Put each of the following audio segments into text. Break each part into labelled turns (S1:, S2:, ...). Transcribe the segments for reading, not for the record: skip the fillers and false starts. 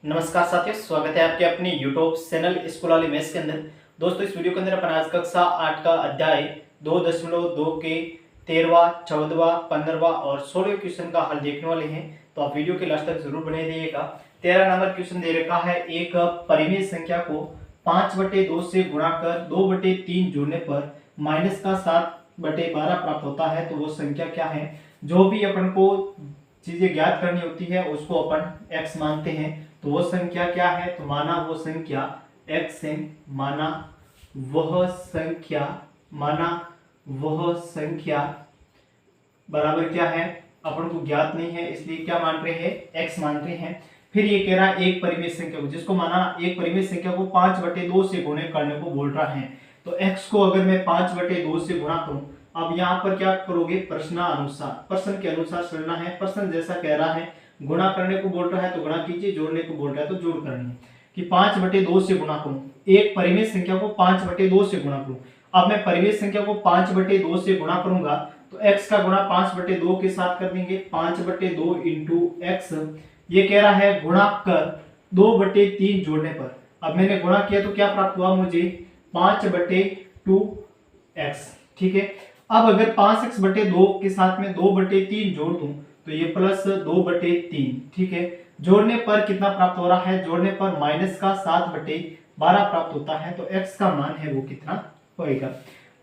S1: नमस्कार साथियों, स्वागत है आपके अपने YouTube चैनल स्कूल वाले मैथ्स के अंदर। दोस्तों, इस वीडियो के अंदर अपन आज कक्षा 8 का अध्याय 2.2 के 13वां, 14वां, 15वां और 16वें क्वेश्चन का हल देखने वाले हैं। तो आप वीडियो के लास्ट तक जरूर बने रहिएगा। 13 नंबर क्वेश्चन दे रखा है, एक परिमेय संख्या को 5/2 से गुणा कर 2/3 जोड़ने पर माइनस का 7/12 प्राप्त होता है। तो वो संख्या क्या है? जो भी अपन को चीजें ज्ञात करनी होती है उसको अपन x मानते हैं। तो वो संख्या क्या है? तो माना वो संख्या x है। माना वह संख्या बराबर क्या है? अपन को ज्ञात नहीं है, इसलिए क्या मान रहे हैं? x मान रहे हैं। फिर ये कह रहा है एक परिमेय संख्या को, जिसको माना एक परिमेय संख्या को 5/2 से गुणे करने को बोल रहा है। तो x को अगर मैं 5/2 से गुणा करूं, अब यहाँ पर क्या करोगे? प्रश्न के अनुसार चलना है। प्रश्न जैसा कह रहा है गुणा करने को बोल रहा है तो गुणा कीजिए, जोड़ने को बोल रहा है तो जोड़ करनी है। कि 5/2 से गुणा करूं, एक परिमेय संख्या को 5/2 से गुणा करूं। अब मैं परिमेय संख्या को 5/2 से गुणा करूंगा तो x का गुणा 5/2 के साथ कर देंगे। 5/2 इंटू x, ये कह रहा है गुणा कर 2/3 जोड़ने पर। अब मैंने गुणा किया तो क्या प्राप्त हुआ मुझे? 5/2x। ठीक है। अब अगर 5x/2 के साथ में 2/3 जोड़ दूं तो ये प्लस 2/3। ठीक है। जोड़ने पर कितना प्राप्त हो रहा है? जोड़ने पर माइनस का 7/12 प्राप्त होता है। तो x का मान है वो कितना होएगा?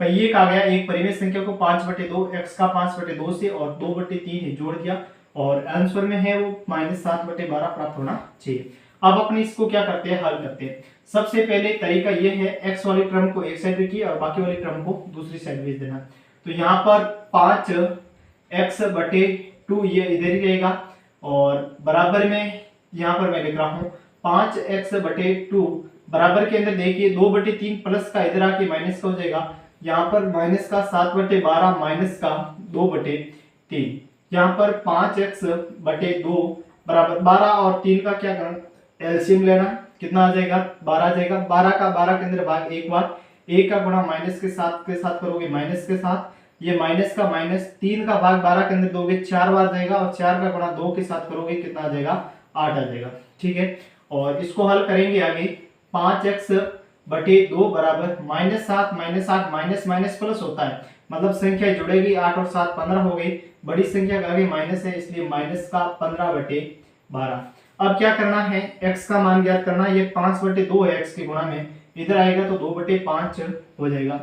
S1: भाई ये आ गया, एक परिमेय संख्या को 5/2, x का 5/2 से और 2/3 जोड़ दिया और आंसर में है वो -7/12 प्राप्त होना चाहिए। अब अपने इसको क्या करते हैं? हल करते हैं। सबसे पहले तरीका ये है, x वाली टर्म को एक साइड रखिए और बाकी वाली टर्म को दूसरी साइड भेज देना। तो यहाँ पर 5x/2 ये इधर ही रहेगा और बराबर में यहाँ पर मैं लिख रहा हूँ 5x/2 बराबर के अंदर देखिए 2/3 प्लस का इधर आके माइनस का हो जाएगा। यहाँ पर माइनस का 7/12 माइनस का 2/3। यहाँ पर 5x/2 बराबर 12 और 3 का क्या करना? एलसीएम लेना। कितना आ जाएगा? 12 आ जाएगा। 12 का 12 के अंदर भाग एक बार, एक का गुणा माइनस के साथ करोगे माइनस के साथ, ये माइनस का माइनस, 3 का भाग 12 के अंदर दोगे 4 बार जाएगा और 4 का गुणा 2 के साथ करोगे कितना आ जाएगा? 8 आ जाएगा। ठीक है। और इसको हल करेंगे आगे। 5x/2 बराबर -7 -8 माइनस माइनस प्लस होता है, मतलब संख्या जुड़ेगी। 8 और 7 15 हो गई। बड़ी संख्या का आगे माइनस है इसलिए माइनस का 15/12। अब क्या करना है? x का मान ज्ञात करना है। ये 5/2 है, x के गुणा में इधर आएगा तो 2/5 हो जाएगा।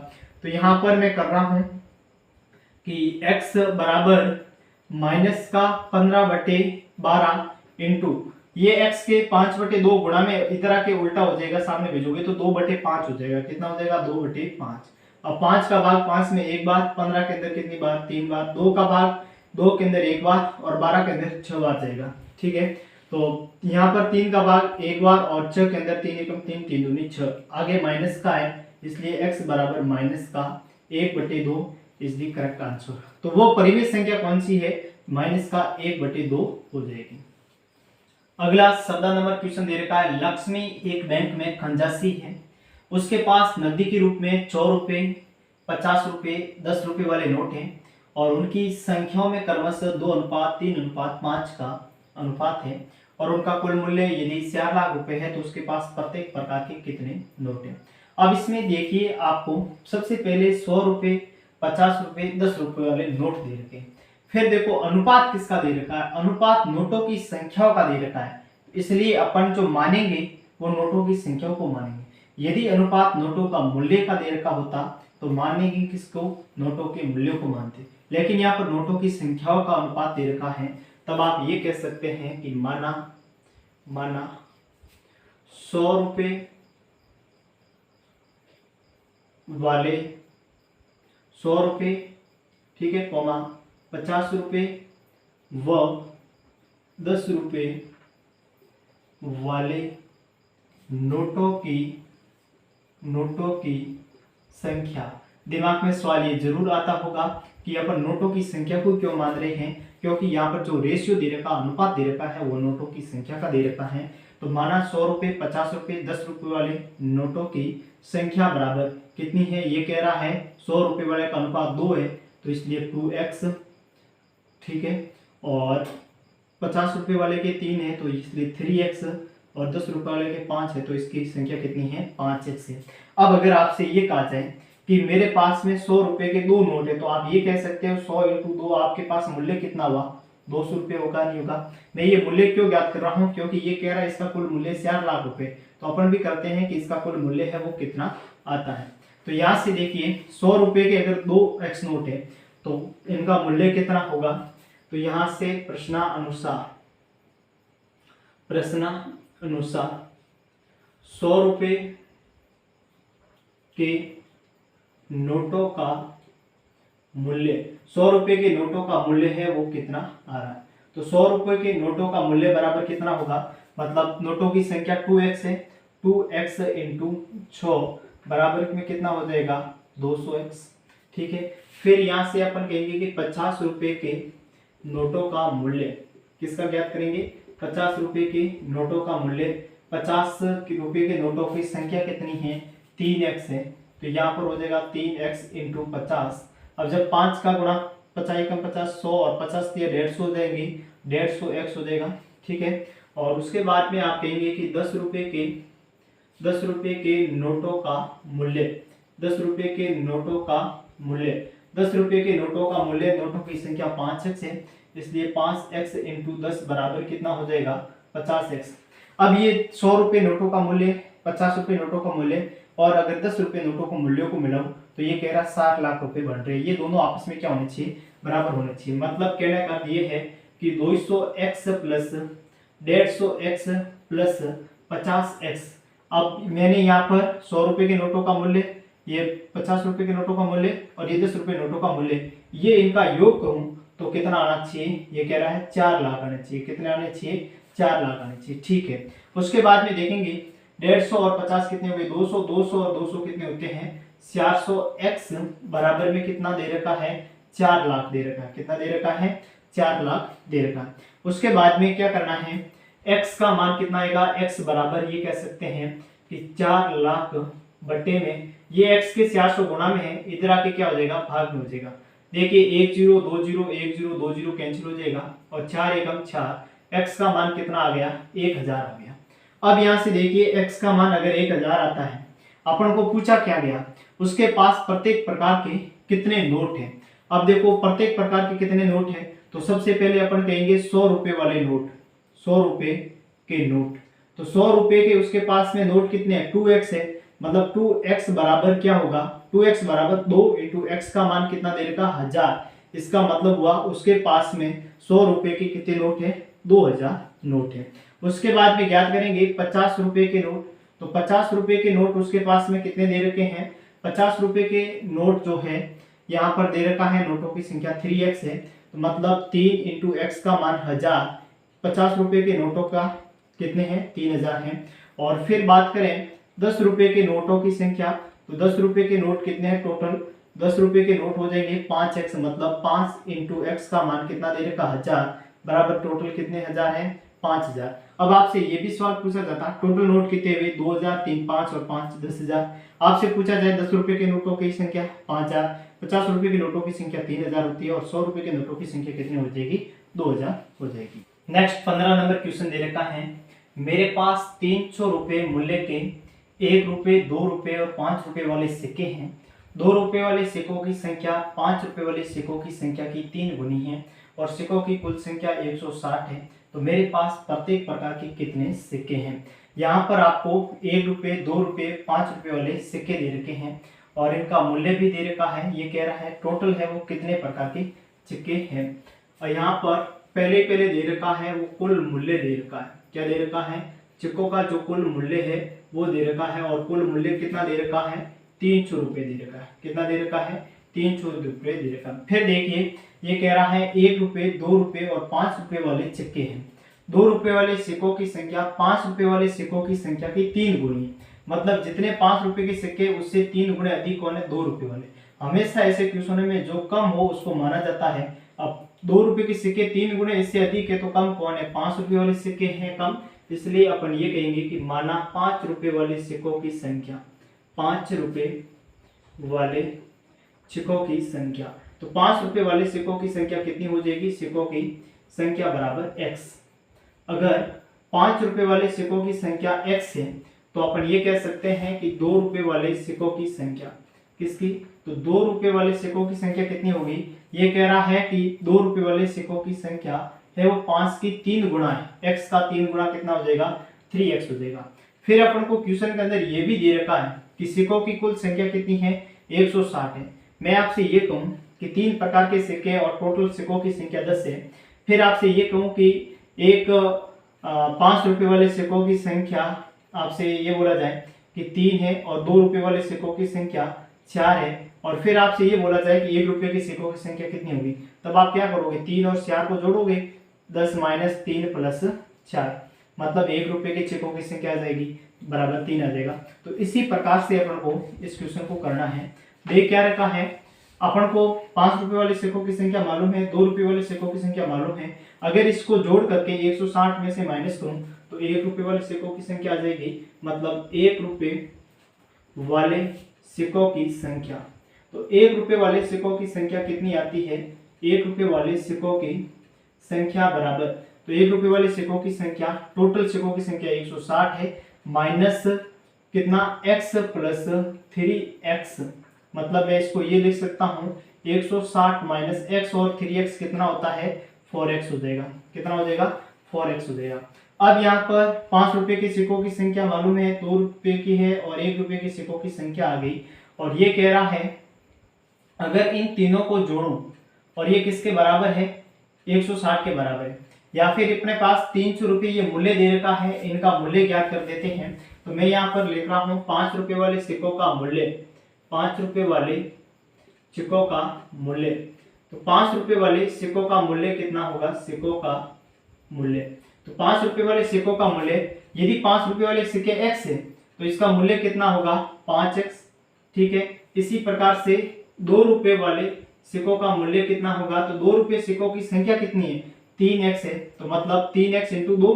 S1: तो यहाँ पर मैं कर रहा हूं कि x बराबर माइनस का 15/12 इंटू ये x के 5/2 गुणा में इधर आके उल्टा हो जाएगा, सामने भेजोगे तो 2/5 हो जाएगा। कितना हो जाएगा? 2/5। अब 5 का भाग 5 में एक बार, 15 के अंदर कितनी बार? 3 बार। 2 का भाग 2 के अंदर एक बार और 12 के अंदर 6 बार जाएगा। ठीक है। तो यहाँ पर 3 का भाग एक बार और 6 के अंदर 3 एकम 3 3 दूनी 6। आगे माइनस का है इसलिए x बराबर माइनस का 1/2 इज द करेक्ट आंसर। तो वो परिमेय संख्या कौन सी है? माइनस का 1/2 हो जाएगी। अगला 17 नंबर क्वेश्चन दे रखा है, लक्ष्मी एक बैंक में खंजासी है। उसके पास नकदी के रूप में 100 रुपए, 50 रुपए, 10 रुपए वाले नोट हैं और उनकी संख्याओं में क्रमशः 2:3:5 का अनुपात है और उनका कुल मूल्य यदि 4 लाख रुपए है तो उसके पास प्रत्येक प्रकार के कितने नोट हैं? अब इसमें देखिए, आपको सबसे पहले 100 रुपए, 50 रुपए, 10 रुपए वाले नोट दे रखे। फिर देखो अनुपात किसका दे रखा है? अनुपात नोटों की संख्याओं का दे रखा है, इसलिए अपन जो मानेंगे वो नोटों की संख्याओं को मानेंगे। यदि अनुपात नोटों का मूल्य का दे रखा होता तो मानेंगे किसको? नोटों के मूल्यों को मानते। लेकिन यहाँ पर नोटों की संख्याओं का अनुपात दे रखा है, तब आप ये कह सकते हैं कि माना 100 रुपए वाले 100 रुपए, ठीक है, कॉमा 50 रुपए व 10 रुपए वाले नोटों की संख्या। दिमाग में सवाल ये जरूर आता होगा कि अपन नोटों की संख्या को क्यों मान रहे हैं? क्योंकि यहाँ पर जो रेशियो दे रखा, अनुपात दे रखा है वो नोटों की संख्या का दे रखा है। तो माना 100 रुपए, 50 रुपए, 10 रुपए वाले नोटों की संख्या बराबर कितनी है? ये कह रहा है 100 रुपए वाले का अनुपात 2 है तो इसलिए 2x। ठीक है। और 50 रुपए वाले के 3 है तो इसलिए 3x और 10 रुपए वाले के 5 है, तो इसकी संख्या कितनी है, 5x है। अब अगर आपसे ये कहा जाए कि मेरे पास में 100 रुपए के 2 नोट है, तो आप ये कह सकते हो 100 × 2 आपके पास मूल्य कितना हुआ, 200 रुपये होगा, नहीं होगा। मैं ये मूल्य क्यों ज्ञात कर रहा हूँ, क्योंकि ये कह रहा है इसका कुल मूल्य 4 लाख रुपए, तो अपन भी करते हैं कि इसका कुल मूल्य है वो कितना आता है। तो यहाँ से देखिए 100 रुपए के अगर 2x नोट है तो इनका मूल्य कितना होगा, तो यहाँ से प्रश्नानुसार 100 रुपए के नोटों का मूल्य, 100 रुपए के नोटों का मूल्य है वो कितना आ रहा है। तो 100 रुपए के नोटों का मूल्य बराबर कितना होगा, मतलब नोटों की संख्या 2x है, 2x × 6 बराबर में कितना हो जाएगा, 200x। ठीक है, फिर यहाँ से अपन कहेंगे कि 50 रुपए के नोटों का मूल्य किसका ज्ञात करेंगे, 50 रुपए के नोटों का मूल्य, 50 रुपए के नोटों की संख्या कितनी है, 3x है, तो यहाँ पर हो जाएगा 3x × 50। अब जब 5 का गुणा 50 × 50 100 और 50 दिए 150 हो जाएंगे, 150x हो जाएगा। ठीक है, और उसके बाद में आप कहेंगे कि 10 रुपए के नोटों का मूल्य, 10 रुपए के नोटों का मूल्य, 10 रुपए के नोटों का मूल्य, नोटों की संख्या 5x है, इसलिए 5x × 10 बराबर कितना हो जाएगा, 50x। अब ये 100 रुपए नोटों का मूल्य, 50 रुपए नोटों का मूल्य, और अगर 10 रुपए नोटों को मूल्यों को मिलाऊं तो ये कह रहा 60 लाख रुपए बन रहे हैं। ये दोनों आपस में क्या होने चाहिए, बराबर होने चाहिए। मतलब कहने का अर्थ ये है कि 200x plus 150x plus 50x। अब मैंने यहाँ पर 100 रुपए के नोटों का मूल्य, ये 50 रुपए के नोटों का मूल्य और ये 10 रुपए नोटों का मूल्य, ये इनका योग करूं तो कितना आना चाहिए, ये कह रहा है 4 लाख आने चाहिए। कितने आने चाहिए, 4 लाख आने चाहिए। ठीक है, उसके बाद में देखेंगे 150 और 50 कितने हो गए, 200, 200 और 200 कितने होते हैं, 400x बराबर में कितना दे रखा है, 4 लाख दे रखा है। कितना दे रखा है, 4 लाख दे रखा है। उसके बाद में क्या करना है, x का मान कितना आएगा, x बराबर ये कह सकते हैं कि 4 लाख बटे में, ये x के 400 गुणा में है, इधर आके क्या हो जाएगा, भाग में हो जाएगा। देखिए 1 0 2 0 1 0 2 0 कैंसिल हो जाएगा और 4 एकम 4, x का मान कितना आ गया, 1000 आ गया। अब यहाँ से देखिए x का मान अगर 1000 आता है, अपन को पूछा क्या गया, उसके पास प्रत्येक प्रकार के कितने नोट हैं। अब देखो प्रत्येक प्रकार के कितने नोट हैं, तो सबसे पहले अपन कहेंगे 100 रुपए वाले नोट, 100 रुपए के नोट। तो 100 रुपए के उसके पास में नोट कितने हैं, 2x है, मतलब 2x बराबर क्या होगा, 2x बराबर 2 × x का मान कितना दे रखा, 1000। इसका मतलब हुआ उसके पास में 100 रुपए के कितने नोट है, 2000 नोट है। उसके बाद में ज्ञात करेंगे 50 रुपए के नोट। तो 50 रुपए के नोट उसके पास में कितने दे रखे हैं, 50 रुपए के नोट जो है यहाँ पर दे रखा है, नोटों की संख्या 3x है, तो मतलब 3 × x का मान 1000। 50 रुपए के नोटों का कितने हैं, 3000 हैं। और फिर बात करें 10 रुपए के नोटों की संख्या, तो 10 रुपए के नोट कितने हैं टोटल, 10 रुपए के नोट हो जाएंगे 5x, मतलब 5 × x का मान कितना दे रखा, 1000 बराबर टोटल कितने हजार हैं, 5000। अब आपसे ये भी सवाल पूछा जाता, टोटल नोट कितने हुए, 2000, 3 5 और 5 10,000। आपसे पूछा जाए 10 रुपए के नोटों की संख्या 5000, 50 रुपए के नोटों की संख्या 3000 होती है और 100 रुपए के नोटों की संख्या कितनी हो जाएगी, 2000 हो जाएगी। नेक्स्ट 15 नंबर क्वेश्चन दे रखा है, मेरे पास 300 रुपए मूल्य के 1 रुपए, 2 रुपए और 5 रुपए वाले सिक्के हैं। 2 रुपए वाले सिक्कों की संख्या 5 रुपए वाले सिक्कों की संख्या की 3 गुनी है और सिक्कों की कुल संख्या 160 है। तो मेरे पास प्रत्येक प्रकार के कितने सिक्के हैं। यहाँ पर आपको 1 रुपए, 2 रुपए, 5 रुपए वाले सिक्के दे रखे हैं और इनका मूल्य भी दे रखा है। ये कह रहा है टोटल है वो कितने प्रकार के सिक्के हैं। और यहाँ पर पहले दे रखा है वो कुल मूल्य दे रखा है। क्या दे रखा है, सिक्कों का जो कुल मूल्य है वो दे रखा है और कुल मूल्य कितना दे रखा है, 300 रुपए दे रखा है। कितना दे रखा है, 300 रुपए दे रखा है। फिर देखिए ये कह रहा है 1 रुपए, 2 रुपए और 5 रुपए वाले सिक्के हैं। 2 रुपए वाले सिक्कों की संख्या 5 रुपए वाले सिक्कों की संख्या की 3 गुनी है। मतलब जितने 5 रुपए के सिक्के उससे 3 गुने अधिक कौन है, 2 रुपए वाले। हमेशा ऐसे क्वेश्चन में जो कम हो उसको माना जाता है। अब 2 रुपए के सिक्के 3 गुने इससे अधिक है तो कम कौन है, 5 रुपए वाले सिक्के हैं कम, इसलिए अपन ये कहेंगे कि माना 5 रुपए वाले सिक्कों की संख्या, 5 रुपए वाले सिक्कों की संख्या। तो 5 रुपए वाले सिक्कों की संख्या कितनी हो जाएगी, सिक्कों की संख्या बराबर x। अगर ₹5 वाले सिक्कों की संख्या x है, तो अपन ये कह सकते हैं कि ₹2 वाले सिक्कों की संख्या किसकी, तो ₹2 वाले सिक्कों की संख्या कितनी होगी, ये कह रहा है कि ₹2 वाले सिक्कों की संख्या है वो 5 की 3 गुना है, x का 3 गुना कितना हो जाएगा, 3x हो जाएगा। फिर अपन को क्वेश्चन के अंदर ये भी दे रखा है कि सिक्कों की कुल संख्या कितनी है, 160 है। मैं आपसे ये कहूँ कि 3 प्रकार के सिक्के और टोटल सिक्कों की संख्या 10 है। फिर आपसे ये कहूँ कि एक ₹5 वाले सिक्कों की संख्या आपसे ये बोला जाए कि 3 है और ₹2 वाले सिक्कों की संख्या 4 है, और फिर आपसे ये बोला जाए कि ₹1 के सिक्कों की संख्या कितनी होगी, तब आप क्या करोगे, 3 और 4 को जोड़ोगे, 10 - 3 + 4, मतलब ₹1 के सिक्कों की संख्या आ जाएगी बराबर 3 आ जाएगा। तो इसी प्रकार से अपन को इस क्वेश्चन को करना है। देख क्या रखा है, अपन को ₹5 वाले सिक्कों की संख्या मालूम है, ₹2 वाले सिक्कों की संख्या मालूम है। अगर इसको जोड़ करके 160 में से माइनस करूं तो ₹1 वाले सिक्कों की संख्या आ जाएगी, मतलब ₹1 वाले सिक्कों की संख्या। तो ₹1 वाले सिक्कों की संख्या कितनी आती है, ₹1 वाले सिक्कों की संख्या बराबर, तो ₹1 वाले सिक्कों की संख्या, टोटल सिक्कों की संख्या 160 है, माइनस कितना, x + 3x, मतलब मैं इसको ये लिख सकता हूँ 160 - x और 3x कितना होता है, 4x हो जाएगा। कितना हो जाएगा, 4x हो जाएगा। अब यहाँ पर ₹5 के सिक्कों की संख्या मालूम है, ₹2 की है और ₹1 के सिक्कों की संख्या आ गई, और ये कह रहा है अगर इन तीनों को जोड़ूं और ये किसके बराबर है, 160 के बराबर है, या फिर अपने पास ₹300 ये मूल्य दे रखा है, इनका मूल्य ज्ञात कर देते हैं। तो मैं यहाँ पर लिख रहा हूँ ₹5 वाले सिक्कों का मूल्य, ₹5 वाले सिक्कों का मूल्य, तो ₹5 वाले सिक्कों का मूल्य कितना होगा, सिक्कों का मूल्य, तो ₹5 वाले सिक्कों का मूल्य, यदि ₹5 वाले सिक्के x है तो इसका मूल्य कितना होगा, 5x, ठीक है। इसी प्रकार से ₹2 वाले सिक्कों का मूल्य कितना होगा, तो ₹2 सिक्कों की संख्या कितनी है, 3x है, तो मतलब 3x × 2,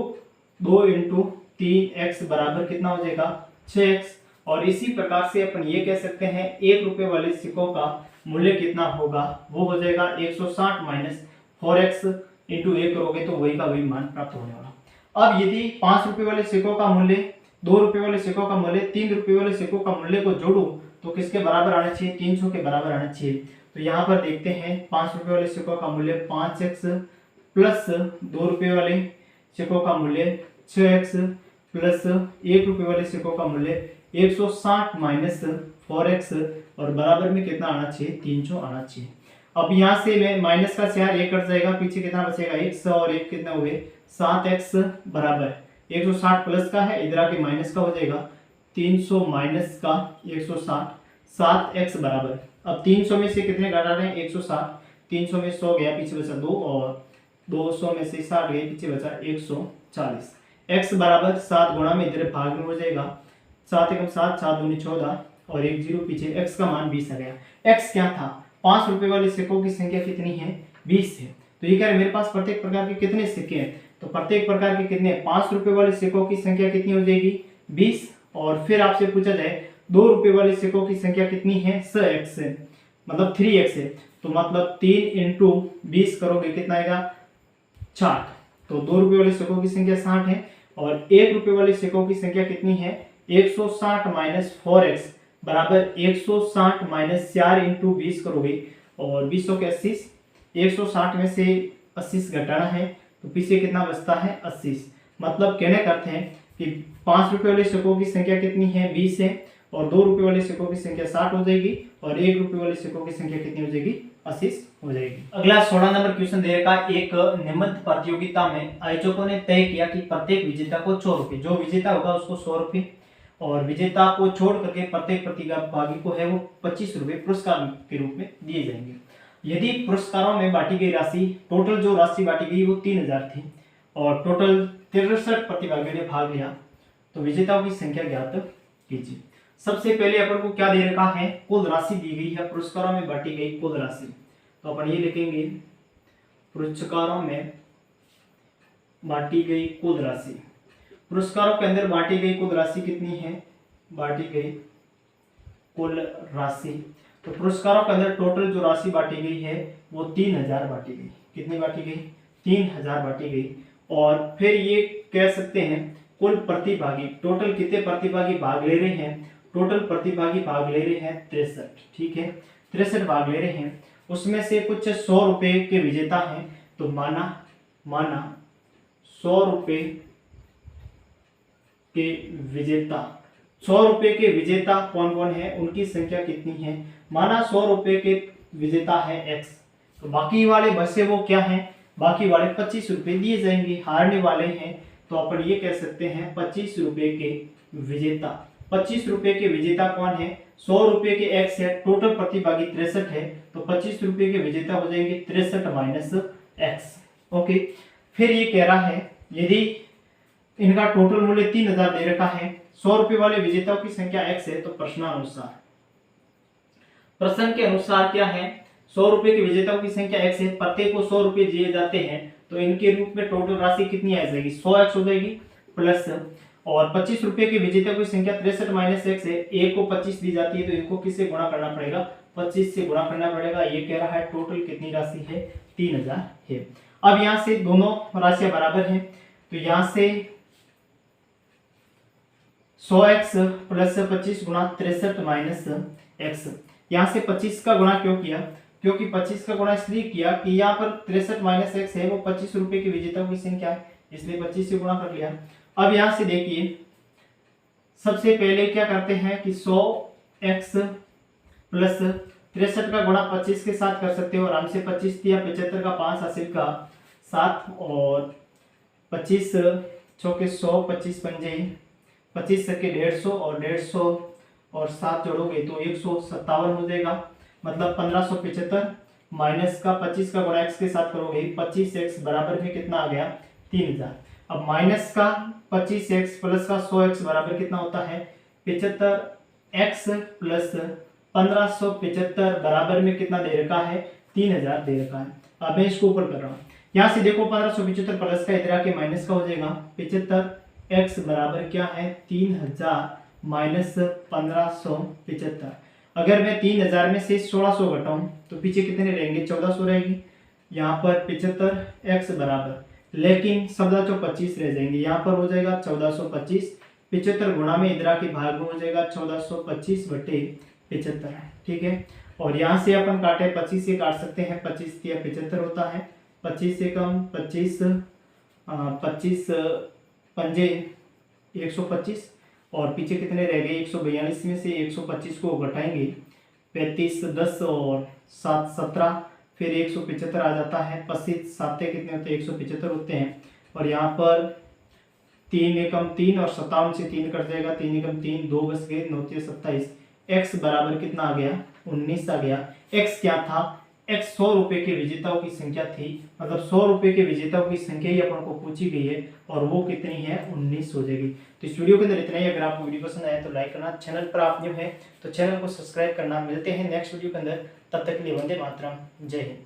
S1: 2 × 3x बराबर कितना हो जाएगा, 6x। और इसी प्रकार से अपन ये कह सकते हैं ₹1 वाले सिक्कों का मूल्य कितना होगा, वो हो जाएगा 160 - 4x × 1 करोगे तो वही का वही मान प्राप्त होने वाला। अब यदि ₹5 वाले सिक्कों का मूल्य, ₹2 वाले सिक्कों का मूल्य, ₹3 वाले सिक्कों का मूल्य को जोड़ूं तो किसके बराबर आना चाहिए, 300 के बराबर आना चाहिए। तो यहाँ पर देखते हैं ₹5 वाले सिक्कों का मूल्य 5x प्लस ₹2 वाले सिक्कों का मूल्य 6x प्लस ₹1 वाले सिक्कों का मूल्य 160 - 4x, और बराबर में कितना आना चाहिए, 300 आना चाहिए। अब यहाँ से मैं माइनस का 4 1 कट जाएगा, पीछे कितना बचेगा, x और 1 कितना हुए, 7x बराबर 160 प्लस का है, इधर आके माइनस का हो जाएगा, 300 माइनस का 160, 7x बराबर, अब 300 में से कितने घटा रहे हैं, 160, 300 में 100 गया, पीछे बचा 2, और 200 में से 60 गए, पीछे बचा 140, x बराबर 7 गुणा में इधर भाग में हो जाएगा, 7 × 7 7 दूनी 14 और 1 0 पीछे, x का मान 20 आ गया। x क्या था, ₹5 वाले सिक्कों की संख्या कितनी है, 20 है। तो ये कह रहे मेरे पास प्रत्येक प्रकार के कितने सिक्के हैं, तो प्रत्येक प्रकार के कितने, ₹5 वाले सिक्कों की संख्या कितनी हो जाएगी, 20, और फिर आपसे पूछा जाए ₹2 वाले सिक्कों की संख्या कितनी है, 6x है, मतलब 3x है, तो मतलब 3 × 20 करोगे कितना आएगा, 60, तो ₹2 वाले सिक्कों की संख्या 60 है, और ₹1 वाले सिक्कों की संख्या कितनी है, 160 - 4x बराबर 160 - 4 × 20 करोगे, और 20 के 80, 160 में से 80 घटाना है तो पीछे कितना बचता है, 80, मतलब कहने का अर्थ है कि ₹5 वाले सिक्कों की संख्या कितनी है, 20 है, और ₹2 वाले सिक्कों की संख्या 60 हो जाएगी, और ₹1 वाले सिक्कों की संख्या कितनी हो जाएगी, 80 हो जाएगी। अगला 16 नंबर क्वेश्चन दे रखा है, एक निबंध प्रतियोगिता में आयोजकों ने तय किया कि प्रत्येक विजेता को ₹100, जो विजेता होगा उसको ₹100, और विजेता को छोड़ करके प्रत्येक प्रतिभागी को है वो ₹25 पुरस्कार के रूप में दिए जाएंगे। यदि पुरस्कारों में बांटी गई राशि, टोटल जो राशि बांटी गई वो 3000 थी, और टोटल 63 प्रतिभागियों ने भाग लिया, तो विजेताओं की संख्या ज्ञात कीजिए। सबसे पहले अपन को क्या दे रखा है, कुल राशि दी गई है, पुरस्कारों में बांटी गई कुल राशि, तो अपन ये लिखेंगे पुरस्कारों में बांटी गई कुल राशि। पुरस्कारों के अंदर बांटी गई कुल राशि कितनी है, बांटी गई कुल राशि, तो पुरस्कारों के अंदर टोटल जो राशि बांटी गई है वो 3000 बांटी गई। कितनी बांटी गई, 3000 बांटी गई। और फिर ये कह सकते हैं कुल प्रतिभागी, टोटल कितने प्रतिभागी भाग ले रहे हैं, टोटल प्रतिभागी भाग ले रहे हैं 63, ठीक है 63 भाग ले रहे हैं। उसमें से कुछ 100 रुपए के विजेता हैं, तो माना 100 रुपए के विजेता, 100 रुपए के विजेता कौन कौन है, उनकी संख्या कितनी है, माना 100 रुपए के विजेता है x, तो बाकी वाले बचे वो क्या हैं, बाकी वाले 25 रुपए दिए जाएंगे, हारने वाले हैं, तो अपन ये कह सकते हैं 25 रुपए के विजेता। 25 रुपए के विजेता कौन है, 100 रुपए के x है, टोटल प्रतिभागी 63 है, तो 25 रुपए के विजेता हो जाएंगे 63 माइनस x। ओके, फिर ये कह रहा है यदि इनका टोटल मूल्य 3000 दे रखा है, 100 रुपए वाले विजेताओं की संख्या x है, तो प्रश्न के अनुसार क्या है, 100 रुपए के विजेताओं की संख्या x है, प्रत्येक को 100 रुपए दिए जाते हैं, तो इनके रूप में टोटल राशि कितनी आ जाएगी, 100x हो जाएगी प्लस, और 25 रुपए के विजेताओं की संख्या 63 माइनस x है, एक को 25 दी जाती है, तो इनको किससे गुणा करना पड़ेगा, 25 से गुणा करना पड़ेगा। ये कह रहा है टोटल कितनी राशि है, 3000 है। अब यहाँ से दोनों राशियां बराबर हैं, तो यहाँ से 100x प्लस 25 गुणा 63 माइनस x, यहाँ से 25 का गुणा क्यों किया, क्योंकि 25 का गुणा इसलिए किया कि यहाँ पर 63 माइनस x है वो 25 रुपए के विजेताओं की संख्या है, इसलिए 25 से गुणा कर लिया। अब यहाँ से देखिए सबसे पहले क्या करते हैं कि 100x प्लस 63 का गुणा 25 के साथ कर सकते हो, आराम से 25 दिया 75 का 5 हासिल का 7 और 25 चौके 100, 25 पंजे 25 सके 150 और 150 और 7 जोड़ोगे तो 157 हो जाएगा, मतलब 1575 माइनस का 25 का गुणा x के साथ करोगे 25x बराबर में कितना आ गया 3000। अब माइनस का 25x प्लस का 100x बराबर कितना होता है 75x प्लस 1575 बराबर में कितना दे रखा है 3000 दे रखा है। अब मैं इसको ऊपर कर रहा हूँ, यहाँ से देखो 1575 प्लस का इधर आके माइनस का हो जाएगा 75x बराबर क्या है 3000 माइनस 1575। अगर मैं 3000 में से 1600 घटाऊं तो पीछे कितने रहेंगे 1400 रहेगी, यहाँ पर 75x बराबर, लेकिन 1725 रह जाएंगे, यहाँ पर हो जाएगा 1425, 75 गुणा में इधर के भाग में हो जाएगा 1425 बटे 75, ठीक है। और यहाँ से अपन काटे 25 से काट सकते हैं, 25 या 75 होता है, 25 से कम 25 पंजे 125 और पीछे कितने रह गए 142 में से 125 को घटाएंगे 35 10 और 7 17, फिर 175 आ जाता है, 25 7 कितने होते हैं 175 होते हैं, और यहाँ पर 3 एकम 3 और 57 से 3 कट जाएगा, 3 एकम 3 2 बच गए 9 27, x बराबर कितना आ गया 19 आ गया। x क्या था, x 100 रुपए के विजेताओं की संख्या थी, मतलब 100 रुपए के विजेताओं की संख्या ही अपन को पूछी गई है और वो कितनी है 19 हो जाएगी। तो इस वीडियो के अंदर इतना ही। अगर आपको वीडियो पसंद आया तो लाइक करना, चैनल पर आप न्यू है तो चैनल को सब्सक्राइब करना। मिलते हैं नेक्स्ट वीडियो के अंदर, तब तक के लिए वंदे मातरम, जय हिंद।